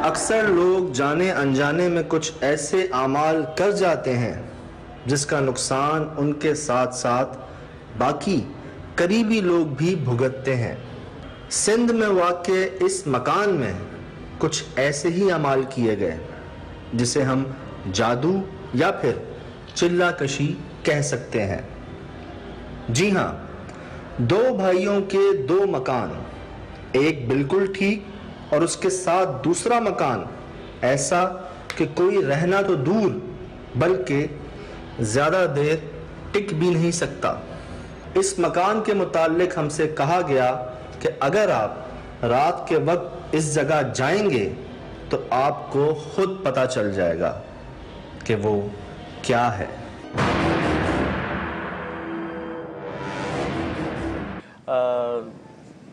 अक्सर लोग जाने अनजाने में कुछ ऐसे आमाल कर जाते हैं जिसका नुकसान उनके साथ साथ बाकी करीबी लोग भी भुगतते हैं। सिंध में वाक़े इस मकान में कुछ ऐसे ही अमाल किए गए जिसे हम जादू या फिर चिल्लाकशी कह सकते हैं। जी हाँ, दो भाइयों के दो मकान, एक बिल्कुल ठीक और उसके साथ दूसरा मकान ऐसा कि कोई रहना तो दूर बल्कि ज़्यादा देर टिक भी नहीं सकता। इस मकान के मुताल्लिक हमसे कहा गया कि अगर आप रात के वक्त इस जगह जाएंगे तो आपको खुद पता चल जाएगा कि वो क्या है।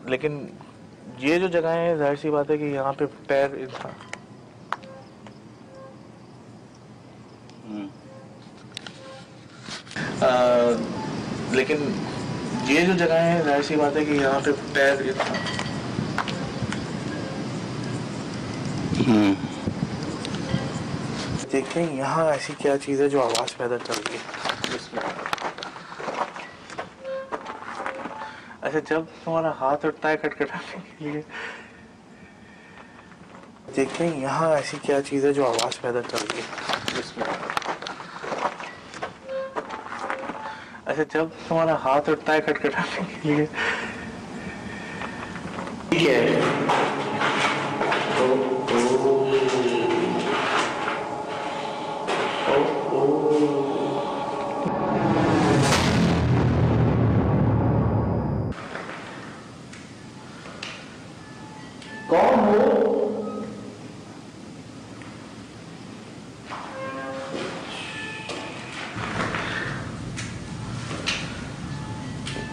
लेकिन ये जो जगह है, जाहिर सी बात है कि यहाँ पे पैर इंसान लेकिन ये जो जगह है, जाहिर सी बात है कि यहाँ पे पैर इंसान देखें यहाँ ऐसी क्या चीज़ है जो आवाज़ पैदा कर रही है। इसमें अच्छा, जब तुम्हारा हाथ उठता है खटखटाने के लिए, देखें यहाँ ऐसी क्या चीज़ है जो आवाज़ पैदा कर रही है। इसमें अच्छा, जब तुम्हारा हाथ उठता है खटखटाने के लिए, ठीक है, कौन हो?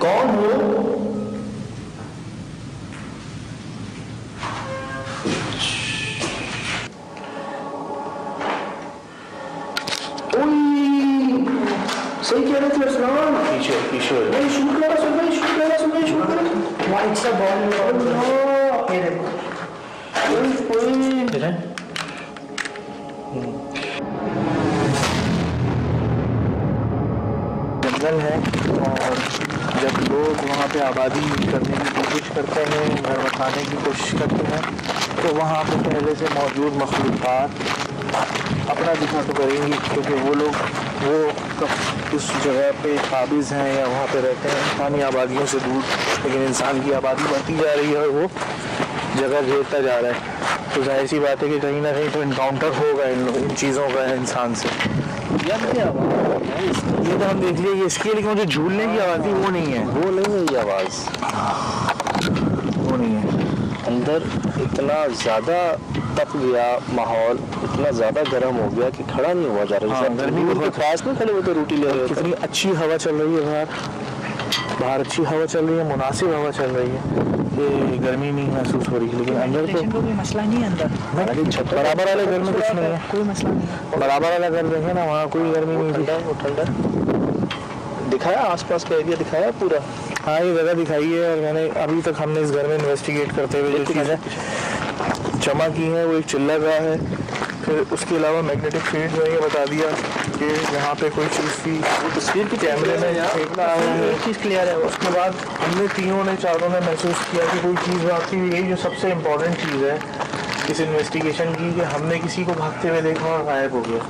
कौन हो? सही कह रहे थे असलान। पीछे पीछे नहीं, शूट करा सुन, नहीं शूट करा सुन, नहीं शूट करा। वाइट सा बॉल जंगल है और जब लोग वहाँ पे आबादी करने की कोशिश करते हैं, घर बसाने की कोशिश करते हैं, तो वहाँ पे पहले से मौजूद मखलूक़ात अपना दिखा तो करेंगी, क्योंकि वो लोग उस जगह पे काबिज़ हैं या वहाँ पे रहते हैं इंसानी आबादियों से दूर, लेकिन इंसान की आबादी बढ़ती जा रही है और वो जगह घेरता जा रहा है। तो जाहिर सी बात है कि कहीं ना कहीं तो इनकाउंटर होगा इन चीज़ों का इंसान से। ये तो हम देख लिए, इसके लिए जो झूलने की आवाज़ थी वो नहीं है, वो नहीं है ये आवाज़, वो नहीं है। अंदर इतना ज़्यादा तप गया माहौल, इतना ज़्यादा गर्म हो गया कि खड़ा नहीं हुआ जा रहा। हाँ, गर्मी के पास में खड़े होते रोटी ले रहे हैं। कितनी अच्छी हवा चल रही है बाहर अच्छी हवा चल रही है, मुनासिब हवा चल रही है, ये गर्मी नहीं महसूस हो रही है। लेकिन अंदर तो कोई मसला नहीं है, अंदर छत बराबर वाले घर में कुछ नहीं है, कोई मसला नहीं। बराबर वाला घर देखे ना, वहाँ कोई गर्मी नहीं थी। ठंडा दिखाया, आसपास का एरिया दिखाया पूरा। हाँ, ये जगह दिखाई है और मैंने अभी तक हमने इस घर में इन्वेस्टिगेट करते हुए जो चीज़ें जमा की हैं वो एक चिल्ला गाह है, फिर उसके अलावा मैग्नेटिक फील्ड में ये बता दिया कि यहाँ पे कोई चीज़ थी, तस्वीर की कैमरे में फेंकना आया है। एक चीज़ क्लियर है। उसके बाद हमने चारों ने महसूस किया कि कोई चीज़ भागती हुई गई। जो सबसे इम्पोर्टेंट चीज़ है इस इन्वेस्टिगेशन की कि हमने किसी को भागते हुए देखा और गायब हो गया।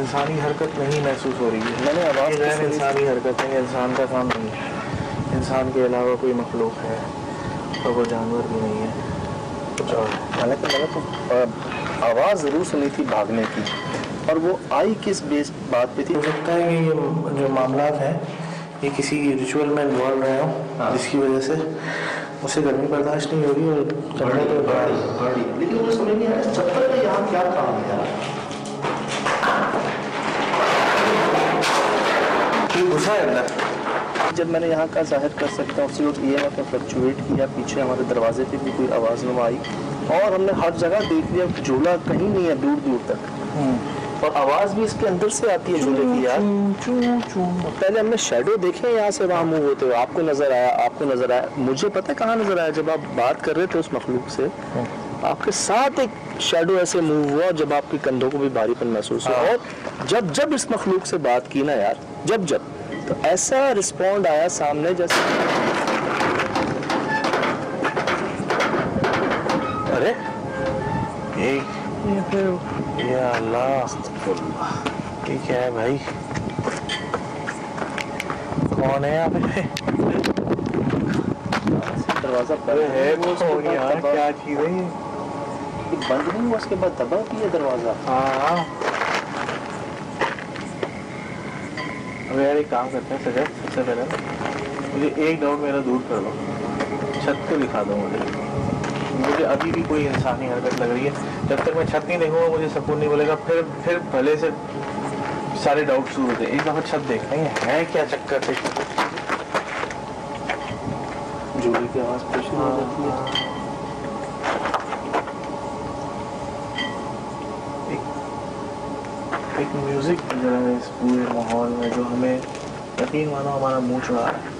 इंसानी हरकत नहीं महसूस हो रही है। मैंने आवाज़ गैर इंसानी हरकत है, इंसान का काम नहीं है। इंसान के अलावा कोई मखलूक है और वो जानवर भी नहीं है, कुछ और है। मैंने तो आवाज़ ज़रूर सुनी थी भागने की, और वो आई किस बेस बात पे थी? हो सकता है कि ये जो मामला है ये किसी रिचुअल में इन्वॉल्व रहे हो, जिसकी वजह से उसे गर्मी बर्दाश्त नहीं हो रही और चलने के बाद। लेकिन मुझे समझ नहीं आया चप्पल का यहाँ क्या काम है यार? घुसा है अंदर। जब मैंने यहाँ का जाहिर कर सकता हूँ उसी वक्त ये मतलब फ्लक्चुएट किया, पीछे हमारे दरवाजे पे भी कोई आवाज़ नुमा आई, और हमने हर जगह देख लिया झूला कहीं नहीं है दूर दूर तक, और आवाज़ भी इसके अंदर से आती है झूले की यार। पहले हमने शेडो देखे यहाँ से वहाँ मूव होते हुए, आपको नज़र आया, आपको नज़र आया, मुझे पता है कहाँ नज़र आया, जब आप बात कर रहे थे उस मखलूक से, आपके साथ एक शेडो ऐसे मूव हुआ जब आपके कंधों को भी भारीपन महसूस हुआ। और जब जब इस मखलूक से बात की ना यार, जब जब तो ऐसा रिस्पॉन्ड आया सामने जैसे, अरे या अल्लाह, ये क्या है भाई? कौन है यहाँ पे? दरवाजा अरे है वो यार, क्या चीज़ है ये? बंद नहीं हुआ, उसके बाद दबा भी है दरवाजा। हाँ अब यार एक काम करते हैं सजद, सबसे पहले मुझे एक डाउट मेरा दूर कर दो, छत को दिखा दो मुझे अभी भी कोई इंसानी हरकत लग रही है। जब तक मैं छत नहीं देखूंगा मुझे सुकून नहीं बोलेगा, फिर भले से सारे डाउट शुरू होते हैं। एक दफ़ा छत देखते हैं है क्या चक्कर से। झूले की आवाज़ प्रेशर हो जाती है। एक म्यूजिक बज रहा है इस पूरे माहौल में जो हमें यकीन मानो हमारा मुंह चढ़ा है।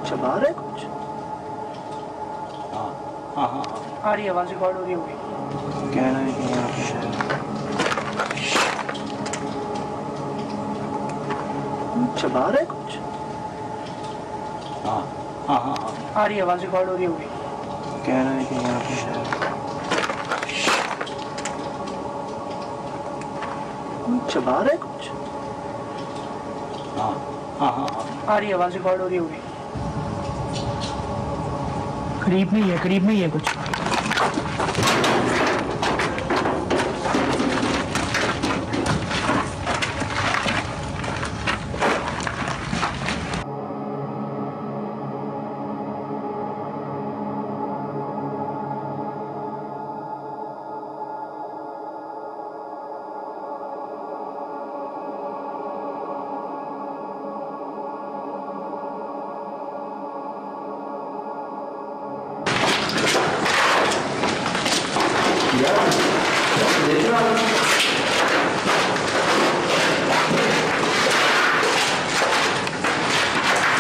चबा रहे कुछ? आ रही आवाज़ रिकॉर्ड हो रही होगी। कह रहे हैं कि यहाँ पे चबा रहे कुछ? आ रही आवाज़ रिकॉर्ड हो रही होगी। कह रहे हैं कि यहाँ पे चबा रहे कुछ? आ रही आवाज़ रिकॉर्ड हो रही होगी। करीब में ही है कुछ।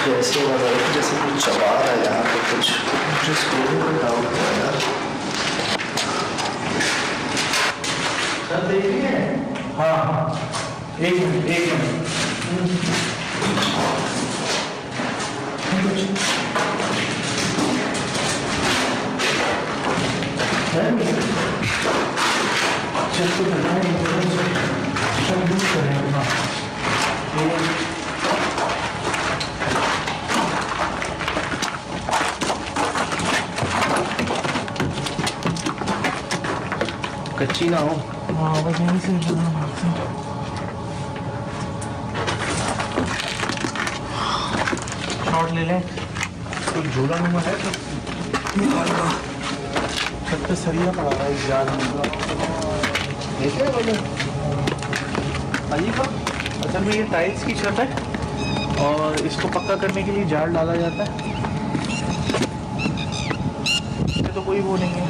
जैसे लग रहा है जैसे कुछ चबा रहा है यहाँ पे कुछ, मुझे स्कूल में डाउट है यार। सर देखिए। हाँ एक मिनट कच्ची ना हो। हाँ बस यहीं से शॉट ले लें। कोई झूला नुमा है तो छत पे सरिया पड़ा है इस जाल में। असल में ये टाइल्स की छत है और इसको पक्का करने के लिए जाल डाला जाता है। इसमें तो कोई वो नहीं है,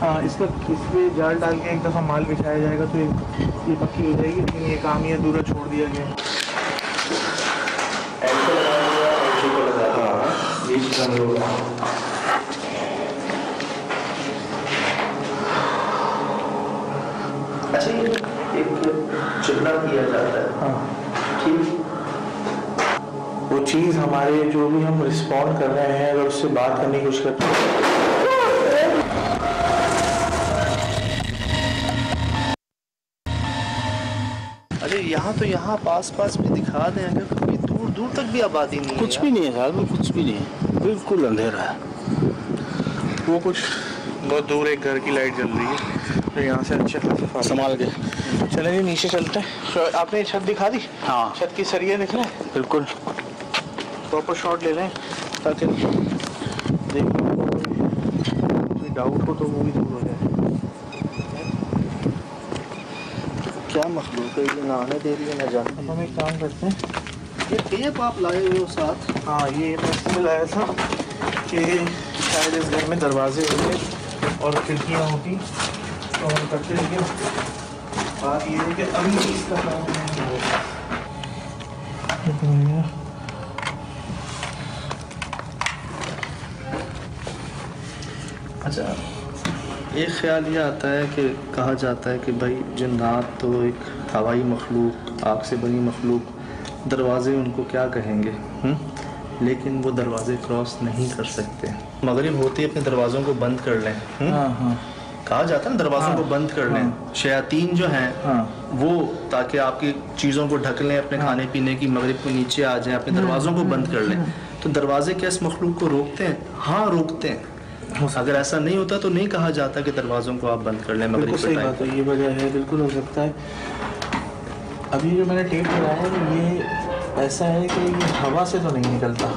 हाँ, इस पे जाल डाल के एक दफ़ा माल बिछाया जाएगा तो ये पक्की हो जाएगी, लेकिन ये काम ही अधूरा छोड़ दिया गया। अच्छा, एक चिल्ला किया जाता है। हाँ, ठीक, वो चीज़ हमारे जो भी हम रिस्पॉन्ड कर रहे हैं अगर उससे बात करने की कोशिश करते हैं। अरे यहाँ तो यहाँ पास भी दिखा दें, अगर कभी दूर दूर तक भी आबादी नहीं है। कुछ भी नहीं है साहब, कुछ भी नहीं है, बिल्कुल अंधेरा है। वो कुछ बहुत दूर एक घर की लाइट जल रही है, तो यहाँ से अच्छे खासे संभाल के चले जी, नीचे चलते हैं। आपने छत दिखा दी? हाँ, छत की सरिया दिख रहे हैं? बिल्कुल प्रॉपर शॉट ले लें ताकि देखो कोई डाउट हो तो वो भी दूर हो जाए। क्या मखलूक है ये, नहाने दे रही है न जाने। अब हम एक काम करते हैं, ये टेप आप लाए हुए हो साथ? हाँ, ये मैं इसलिए लाया था कि शायद इस घर में दरवाजे होते और खिड़कियाँ होती तो हम करते, लेकिन बात ये है कि अभी इसका काम नहीं होगा। अच्छा, एक ख्याल ये आता है कि कहा जाता है कि भाई जिन्नात तो एक हवाई मखलूक, आग से बनी मखलूक, दरवाजे उनको क्या कहेंगे, लेकिन वो दरवाजे क्रॉस नहीं कर सकते। मगरिब होते ही अपने दरवाज़ों को बंद कर लें। कहा जाता है ना, दरवाज़ों को बंद कर लें। शयातीन जो हैं वो ताकि आपकी चीज़ों को ढक लें, अपने खाने पीने की, मगरिब को नीचे आ जाएं, अपने दरवाज़ों को बंद कर लें। तो दरवाजे क्या इस मखलूक को रोकते हैं? हाँ, रोकते हैं। अगर ऐसा नहीं होता तो नहीं कहा जाता कि दरवाज़ों को आप बंद कर लें मगरिब सही बात है, ये वजह है, बिल्कुल हो सकता है। अभी जो मैंने टेप लगाया है ये ऐसा है कि ये हवा से तो नहीं निकलता,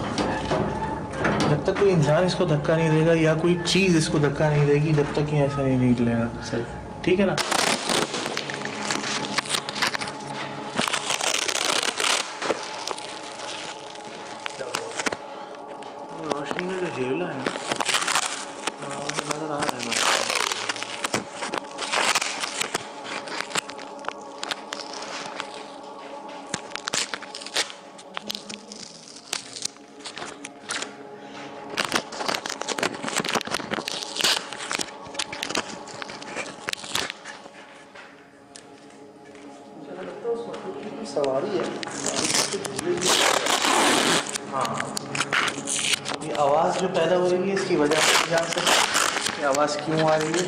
जब तक कोई इंसान इसको धक्का नहीं देगा या कोई चीज़ इसको धक्का नहीं देगी जब तक ये ऐसा नहीं निकलेगा। सही, ठीक है ना? रोशनी में जो झेला है नजर आ रहा है। सवारी है। हाँ, ये आवाज़ जो पैदा हो रही है इसकी वजह से जान सकते, आवाज़ क्यों आ रही है।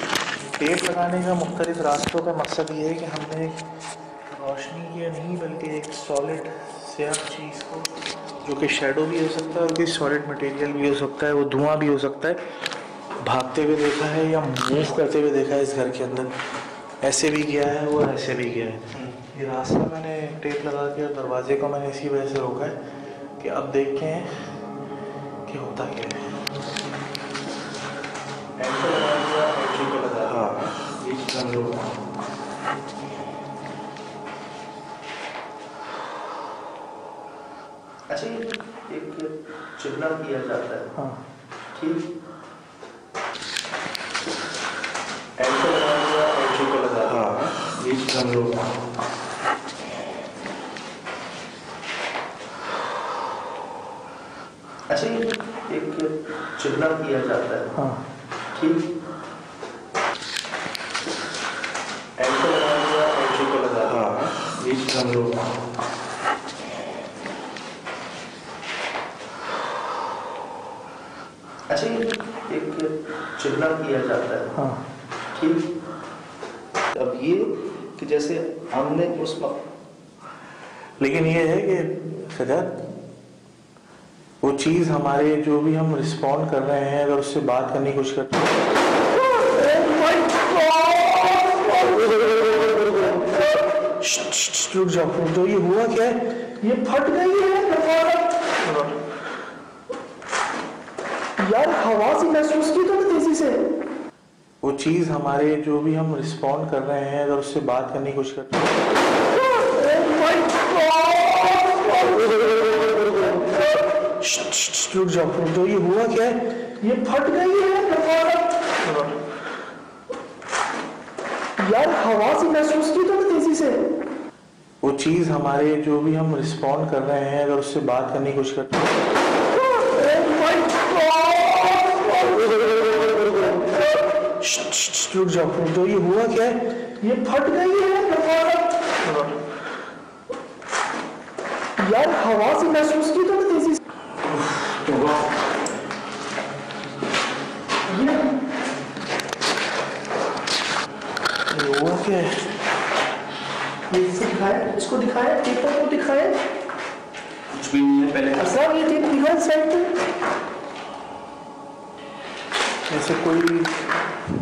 टेप लगाने का मुख्तलिफ रास्तों का मकसद ये है कि हमने एक रोशनी की नहीं बल्कि एक सॉलिड स्याह चीज़ को, जो कि शेडो भी हो सकता है और कोई सॉलिड मटेरियल भी हो सकता है, वो धुआं भी हो सकता है, भागते हुए देखा है या मूव करते हुए देखा है इस घर के अंदर। ऐसे भी किया है और ऐसे भी किया है। ये रास्ता मैंने टेप लगा के और दरवाजे को मैंने इसी वजह से रोका है कि अब देखते हैं कि होता क्या है। हाँ, ये चीज़ हम लोग अच्छा, एक चिल्ला किया जाता है। हाँ, ठीक, हाँ, ये चीज़ हम लोग अच्छा, एक चिल्ला किया जाता है। हाँ, ठीक, हाँ, ये चीज़ हम लोग अच्छा, एक चिल्ला किया जाता है। हाँ, ठीक, अब ये कि जैसे हमने उस लेकिन ये है कि सजाद वो चीज़ हमारे जो भी हम रिस्पॉन्ड कर रहे हैं अगर उससे बात करने की कोशिश करते हैं। रुक जाओ, ये हुआ क्या है? ये फट गई है यार, हवा से महसूस की तो तेजी से। वो चीज़ हमारे जो भी हम रिस्पॉन्ड कर रहे हैं अगर उससे बात करने की कोशिश करते हैं। रुक जाओ, ये हुआ क्या है? ये फट गई है। यार हवा से महसूस की तो तेजी से वो चीज़ हमारे जो भी हम रिस्पॉन्ड कर रहे हैं, अगर उससे बात करने की कोशिश करते हैं, रुक जाओ, तो ये हुआ क्या है? ये फट गई है यार, हवा से महसूस की तो तेजी से ये हुआ क्या है? ये दिखाए, इसको दिखाए, पेपर को दिखाए, कुछ भी नहीं है पहले। साहब ये टेप दिखाए साइड पे। ऐसे कोई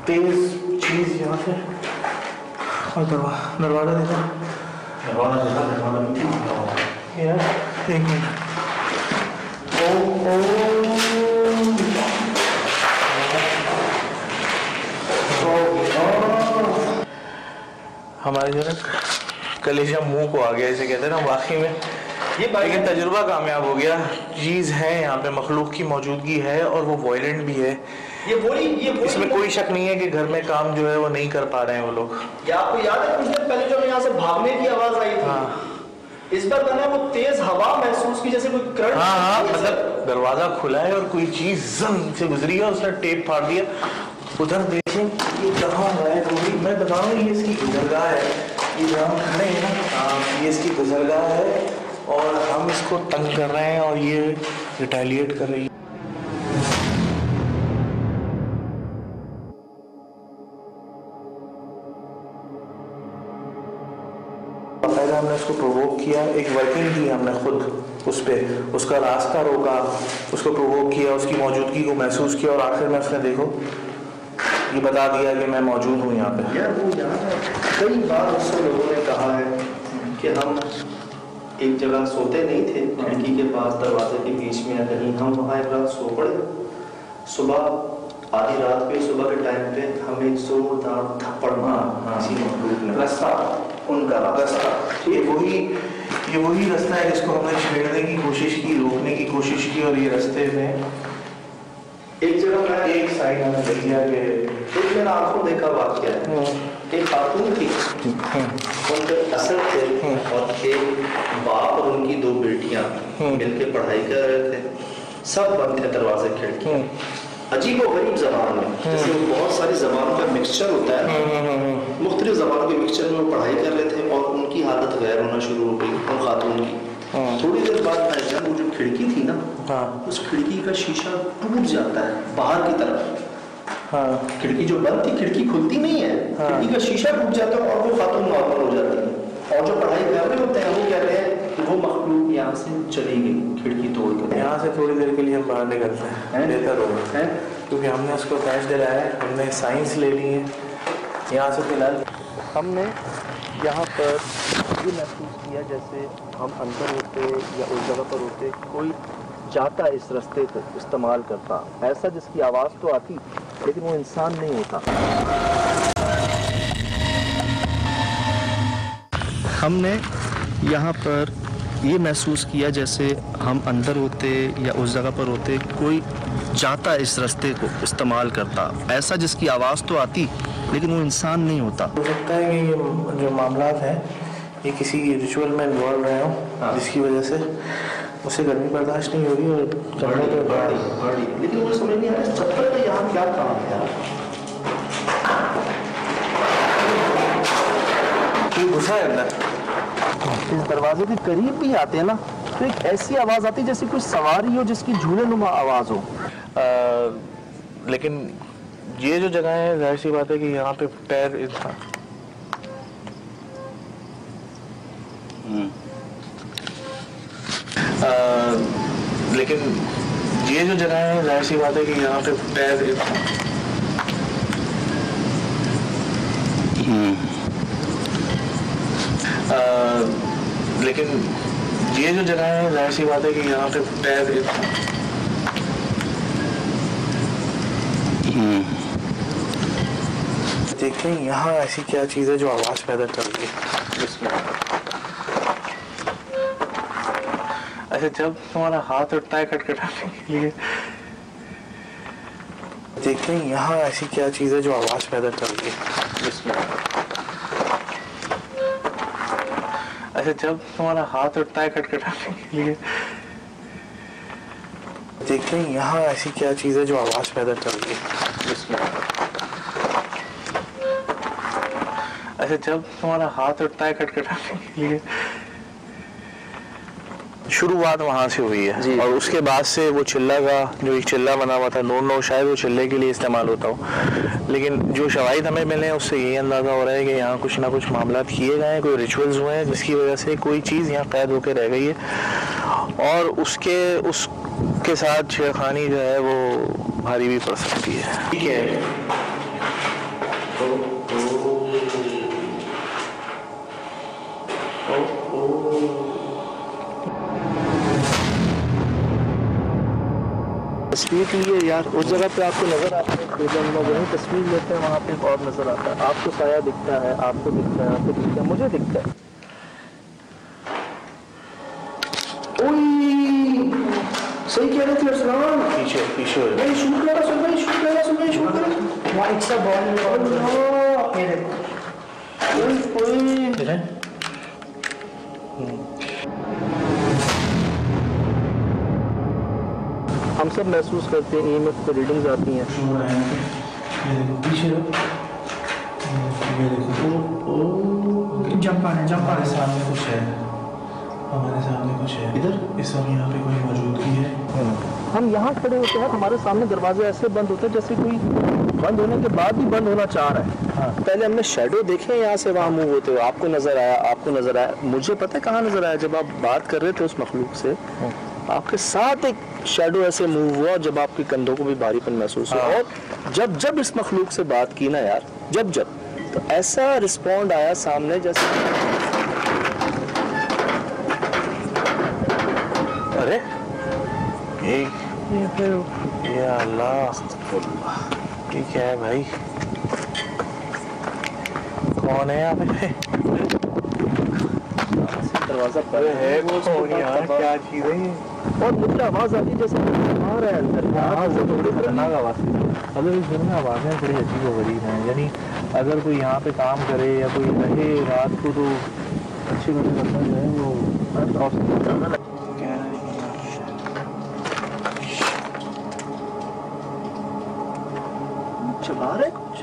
तेज चीज यहाँ से, और दरवाजा देखा यार, एक मिनट। हमारे जो है कलेजा मुंह को आ गया, इसे कहते हैं ना, वाकई में ये लेकिन तजुर्बा कामयाब हो गया। चीज़ है यहाँ पे, मखलूक की मौजूदगी है और वो वायलेंट भी है। ये बोली इसमें कोई शक नहीं है कि घर में काम जो है वो नहीं कर पा रहे हैं वो लोग। क्या आपको याद है कुछ देर पहले जो यहाँ से भागने की आवाज आई थी? हाँ। इस बार मैंने वो तेज हवा महसूस की, जैसे कोई करंट। हाँ, मतलब दरवाजा खुला है और कोई चीज जम से गुजरी है, उसने टेप फाड़ दिया। उधर देखें ये कहाँ है, मैं बता रहा हूँ, ये इसकी गुजरगाह है। ये जहाँ खड़े हैं ना, ये इसकी गुजरगाह है और हम इसको तंग कर रहे हैं और ये रिटेलिएट कर रही है। पहले हमने उसको प्रोवोक किया, एक वर्किंग की हमने खुद उस पर, उसका रास्ता रोका, उसको प्रोवोक किया, उसकी मौजूदगी को महसूस किया और आखिर में उसने देखो ये बता दिया कि मैं मौजूद हूँ यहाँ पे। यार वो याद है कई बार उससे लोगों ने कहा है कि हम एक जगह सोते नहीं थे, खिड़की के पास दरवाजे के बीच में या कहीं, हम वहाँ एक रात सो पड़े। सुबह आधी रात पे, सुबह के टाइम पे हमें एक जोरदार थप्पड़ मारा किसी मखलूक ने। रास्ता उनका रास्ता, ये वही रास्ता है जिसको हमने छेड़ने की कोशिश की, रोकने की कोशिश की। और ये रास्ते में एक जगह मैं एक साइड हमें देख लिया कि एक मेरा आंखों देखा वाक़या है। एक खातून थी, उनके असर थे और एक बाप और उनकी दो बेटियां मिलकर पढ़ाई कर रहे थे। सब बंद थे दरवाजे खिड़की। अजीब और गरीब जबान में, जैसे वो बहुत सारी जबानों का मिक्सचर होता है, मुख्तलिफ जबानों के मिक्सचर में वो पढ़ाई कर रहे थे और उनकी हालत गैर होना शुरू हो गई उन खातून की। थोड़ी देर बाद भाईजान वो जो खिड़की थी ना, उस खिड़की का शीशा टूट जाता है बाहर की तरफ। खिड़की जो बंद थी, खिड़की खुलती नहीं है, खिड़की का शीशा टूट जाता है और वो खातून नॉर्मल हो जाती है। और जो पढ़ाई कर रहे होते हैं वो कह रहे हैं कि वो मखलूक यहाँ से चली गई खिड़की तोड़ कर। यहाँ से थोड़ी देर के लिए हम बाहर निकलते हैं, बेहतर होगा, क्योंकि हमने उसको कैश दिलाया है, हमने साइंस ले ली है। यहाँ से फिलहाल हमने यहाँ पर ये महसूस किया जैसे हम अंदर होते या उस जगह पर होते, कोई जाता इस रास्ते को इस्तेमाल करता, ऐसा जिसकी आवाज़ तो आती लेकिन वो इंसान नहीं होता। हमने यहाँ पर ये महसूस किया जैसे हम अंदर होते या उस जगह पर होते, कोई जाता इस रास्ते को इस्तेमाल करता, ऐसा जिसकी आवाज़ तो आती लेकिन वो इंसान नहीं होता। हो सकता है कि ये जो मामला है ये किसी रिचुअल में इन्वॉल्व रहे हों, जिसकी वजह से उसे गर्मी बर्दाश्त नहीं हो रही और चलने पे बढ़ी। लेकिन मुझे समझ नहीं आ रहा चप्पल का यहाँ क्या काम है यार? घुसा है अंदर। इस दरवाजे के करीब भी आते हैं ना तो एक ऐसी आवाज़ आती है जैसे कोई सवारी हो जिसकी झूले नुमा आवाज़ हो। लेकिन ये जो जगह है, जाहिर सी बात है कि यहाँ पे पैर इंसान लेकिन ये जो जगह है, जाहिर सी बात है कि यहाँ पे पैर लेकिन ये जो जगह है, जाहिर सी बात है कि यहाँ पे पैर देखते हैं यहाँ ऐसी क्या चीज़ है जो आवाज़ पैदा कर रही है। अच्छा, जब तुम्हारा हाथ उठता है खटखटाने के लिए, देखते हैं यहाँ ऐसी क्या चीज़ है जो आवाज़ पैदा कर रही है। अच्छा, जब तुम्हारा हाथ उठता है खटखटाने के लिए, देखते हैं यहाँ ऐसी क्या चीज़ है जो आवाज़ पैदा कर रही है इसमें। अच्छा, जब तुम्हारा हाथ उठता है खटखटाने के लिए, शुरुआत वहाँ से हुई है और उसके बाद से वो चिल्ला का जो एक चिल्ला बना हुआ था, नो शायद वो चिल्ले के लिए इस्तेमाल होता हो, लेकिन जो शवाहिद हमें मिले हैं उससे यही अंदाज़ा हो रहा है कि यहाँ कुछ ना कुछ मामला किए गए हैं, कोई रिचुअल्स हुए हैं जिसकी वजह से कोई चीज़ यहाँ कैद होकर रह गई है और उसके साथ छेड़खानी जो है वो भारी भी पड़ सकती है। ठीक है, तस्वीर के लिए यार उस जगह पे आपको नजर आता है, तो जब हम वहीं तस्वीर लेते हैं वहाँ पे एक और नजर आता है। आपको साया दिखता है, आपको दिखता है, आपको दिखता है, मुझे दिखता है। सही कह रहे थे अरसलान, पीछे पीछे नहीं शूट करा, सुन भाई शूट करा, सुन भाई शूट करा, वहाँ एक सा बॉल ये देखो, ओए हम सब महसूस करते हैं EMF पे रीडिंग्स आती हैं। पीछे जंप आने सामने कुछ है, हमारे सामने कुछ है, इधर इस वक्त यहाँ पे कोई मौजूदगी है। हम यहाँ खड़े होते हैं, हमारे सामने दरवाजे ऐसे बंद होते हैं जैसे कोई बंद होने के बाद भी बंद होना चाह रहा है। हाँ। पहले हमने शैडो देखे यहाँ से वहाँ मूव होते हुए, आपको नजर आया, आपको नजर आया, मुझे पता है कहाँ नजर आया, जब आप बात कर रहे थे उस मखलूक से, आपके साथ एक शैडो ऐसे मूव हुआ जब आपके कंधों को भी भारीपन महसूस हुआ। और जब इस मखलूक से बात की ना यार, जब तो ऐसा रिस्पॉन्ड आया सामने जैसे, अरे ये अल्लाह, ये क्या है भाई, कौन है यहाँ पे? दरवाजा पर है वो कौन यार, क्या चीज़ है ये? और मुझे आवाज आती है जैसे आ रहा है अंदर, थोड़ी खतरनाक आवाज़। अगर इस घर में आवाज़ें बड़ी अजीब व गरीब हैं, यानी अगर कोई यहाँ पे काम करे या कोई रहे रात को तो अच्छी बात करता जो है वो चला रहे कुछ।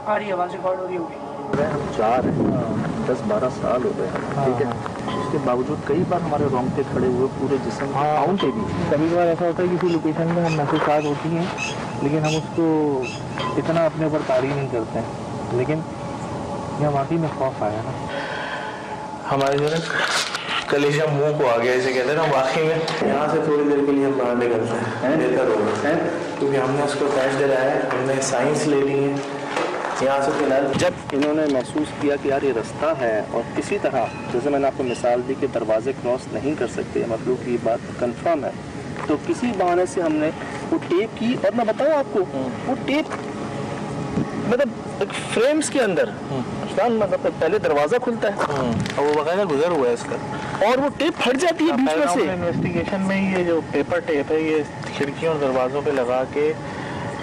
आ रही आवाज़ रिकॉर्ड हो रही होगी। हम जा रहे हैं, 10-12 साल हो गए हैं, ठीक है, उसके बावजूद कई बार हमारे रोंगटे खड़े हुए पूरे जिस्म पे भी। कभी कभार ऐसा होता है कि किसी लोकेशन में हम महसूसात होती हैं लेकिन हम उसको इतना अपने ऊपर तारी नहीं करते हैं, लेकिन यहाँ वाकई में खौफ आया ना, हमारे जो है कलेजा मुंह को आ गया, इसे कहते हैं ना, वाकई में यहाँ से थोड़ी देर के लिए हम बाहर निकलते हैं, बेहतर होगा, क्योंकि हमने उसको कैश दिलाया है, हमने साइंस ले ली है यहाँ से। फिलहाल जब इन्होंने महसूस किया कि यार ये रास्ता है और किसी तरह, जैसे मैंने आपको मिसाल दी कि दरवाजे क्रॉस नहीं कर सकते, मतलब की बात कंफर्म है, तो किसी बहाने से हमने वो टेप की, और मैं बताऊँ आपको वो टेप मतलब एक फ्रेम्स के अंदर, मतलब पहले दरवाजा खुलता है और वो बकायदा गुजर हुआ है इसका, और वो टेप फट जाती है बीच में से। इन्वेस्टिगेशन में ये जो पेपर टेप है ये खिड़कियों और दरवाज़ों पे लगा के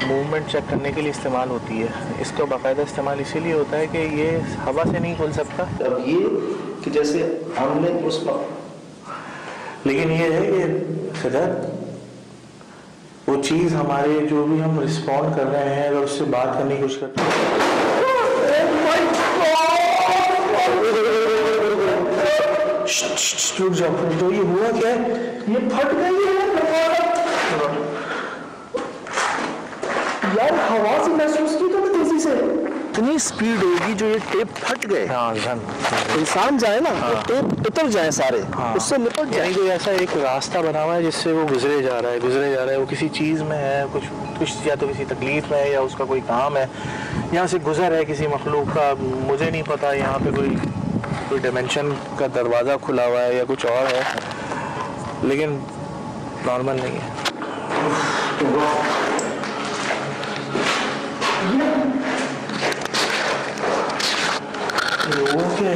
मूवमेंट चेक करने के लिए इस्तेमाल होती है। इसका बाकायदा इस्तेमाल इसीलिए होता है कि ये हवा से नहीं खुल सकता। अब ये कि जैसे हमने उस लेकिन ये है कि सिद्धार्थ, वो चीज़ हमारे जो भी हम रिस्पॉन्ड कर रहे हैं अगर उससे बात करने की कोशिश करते हैं, रुक जाओ, तो ये हुआ क्या है, ये फट गई है यार, हवा से महसूस की तो तेजी से इतनी स्पीड होगी जो ये टेप फट गए। हाँ, इंसान जाए ना तो टेप उतर जाए सारे, उससे निपट जाए। कोई ऐसा एक रास्ता बना हुआ है जिससे वो गुजरे जा रहा है, वो किसी चीज़ में है, कुछ या तो किसी तकलीफ में है या उसका कोई काम है, यहाँ से गुजर है किसी मखलूक का, मुझे नहीं पता, यहाँ पे कोई डायमेंशन का दरवाज़ा खुला हुआ है या कुछ और है, लेकिन नॉर्मल नहीं है। ओके,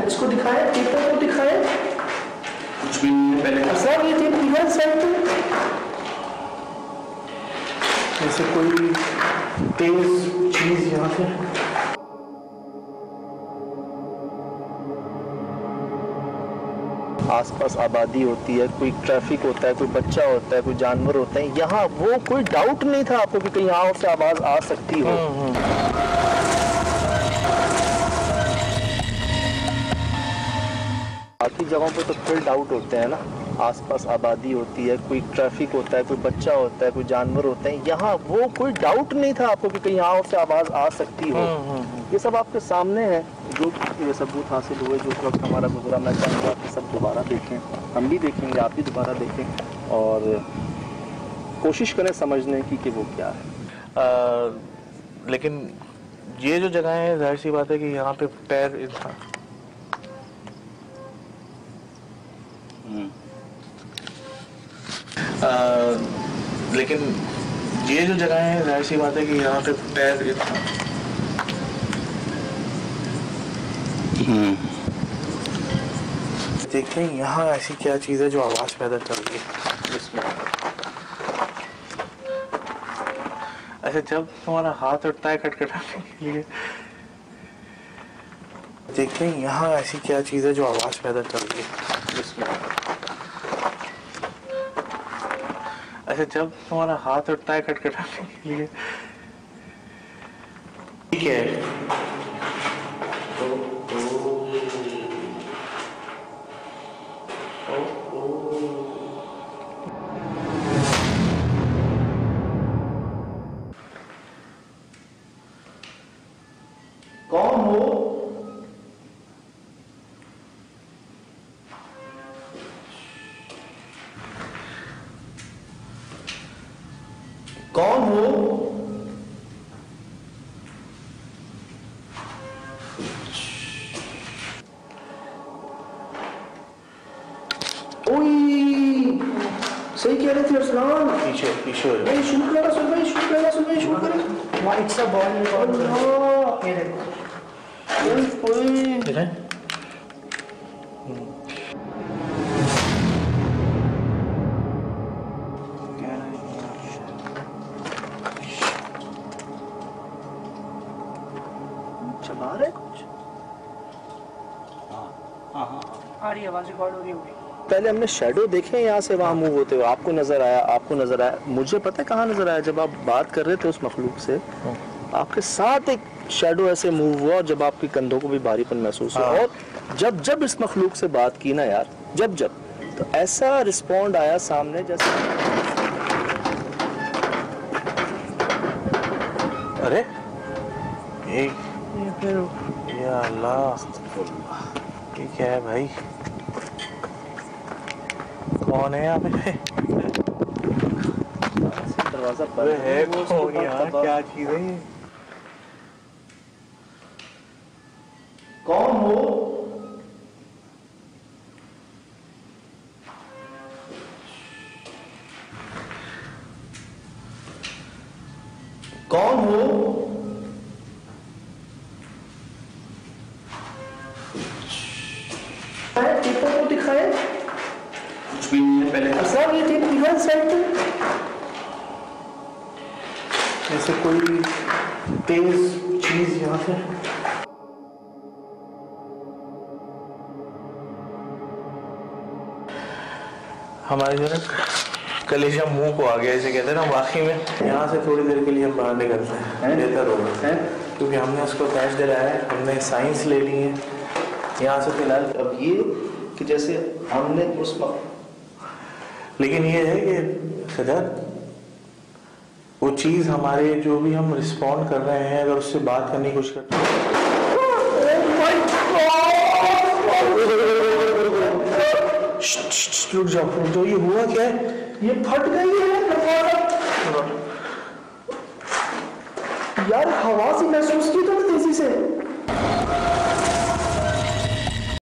इसको दिखाए, पेपर को दिखाए, कुछ भी नहीं है पहले सर ये टेप दिखाए साइड पे, जैसे कोई तेज चीज़ यहाँ से आसपास आबादी होती है, कोई ट्रैफिक होता है, कोई बच्चा होता है, कोई जानवर होते हैं, यहाँ वो कोई डाउट नहीं था आपको कि कहीं यहाँ से आवाज़ आ सकती हो। बाकी जगहों पे तो फिर डाउट होते हैं ना, आसपास आबादी होती है, कोई ट्रैफिक होता है, कोई बच्चा होता है, कोई जानवर होते हैं, यहाँ वो कोई डाउट नहीं था आपको कि कहीं यहाँ से आवाज़ आ सकती हो। ये सब आपके सामने है, जो ये सबूत हासिल हुए, जो वक्त हमारा गुजरा, मैं चाहूँगा कि सब दोबारा देखें, हम भी देखेंगे, आप भी दोबारा देखें और कोशिश करें समझने की कि वो क्या है। लेकिन ये जो जगह है, जाहिर सी बात है कि यहाँ पे पैर इंसान लेकिन ये जो जगह है, जाहिर सी बात है कि यहाँ पे पैर देखते हैं यहाँ ऐसी क्या चीज़ है जो आवाज़ पैदा कर रही है। इसमें अच्छा, जब तुम्हारा हाथ उठता है खटखटाने के लिए, देखते हैं यहाँ ऐसी क्या चीज़ है जो आवाज़ पैदा कर रही है। इसमें अच्छा, जब तुम्हारा हाथ उठता है खटखटाने के लिए, ठीक है, कौन हो? कौन हो? ओई, सही कह रहे थे अरसलान। पीछे पीछे भाई शुरू करा, सुन भाई, शुरू करा, सुन भाई, शुरू करा। वाइट सा बॉल ये देखो। है। चबा रहे कुछ? आ रही आवाज रिकॉर्ड हो रही होगी। पहले हमने शेडो देखे यहाँ से वहाँ मूव होते हुए, आपको नजर आया, आपको नजर आया, मुझे पता है कहाँ नजर आया, जब आप बात कर रहे थे उस मखलूक से, आपके साथ एक शेडो ऐसे मूव हुआ और जब आपके कंधों को भी भारीपन महसूस हुआ। और जब जब इस मखलूक से बात की ना यार, जब जब, तो ऐसा रिस्पॉन्ड आया सामने जैसे, अरे ये फिर, या अल्लाह, ये क्या है भाई, कौन है यहाँ पे? दरवाजा अरे है कौन यार, क्या चीज़ है ये? कौन हो? कौन हो? टेपर को दिखाए, कुछ भी नहीं है पहले। सब ये टेप दिखाए साइड पे। जैसे कोई तेज चीज यहाँ से, हमारे जो है कलेजा मुंह को आ गया, इसे कहते हैं ना, वाकई में यहाँ से थोड़ी देर के लिए हम बाहर निकलते हैं, बेहतर होगा, क्योंकि हमने उसको कैश दिलाया है, हमने साइंस ले ली है यहाँ से फिलहाल। अब ये कि जैसे हमने उस लेकिन ये है कि सजाद, वो चीज़ हमारे जो भी हम रिस्पॉन्ड कर रहे हैं, अगर उससे बात करने की कोशिश करते हैं, रुक जाओ, ये हुआ क्या है? ये फट गई है।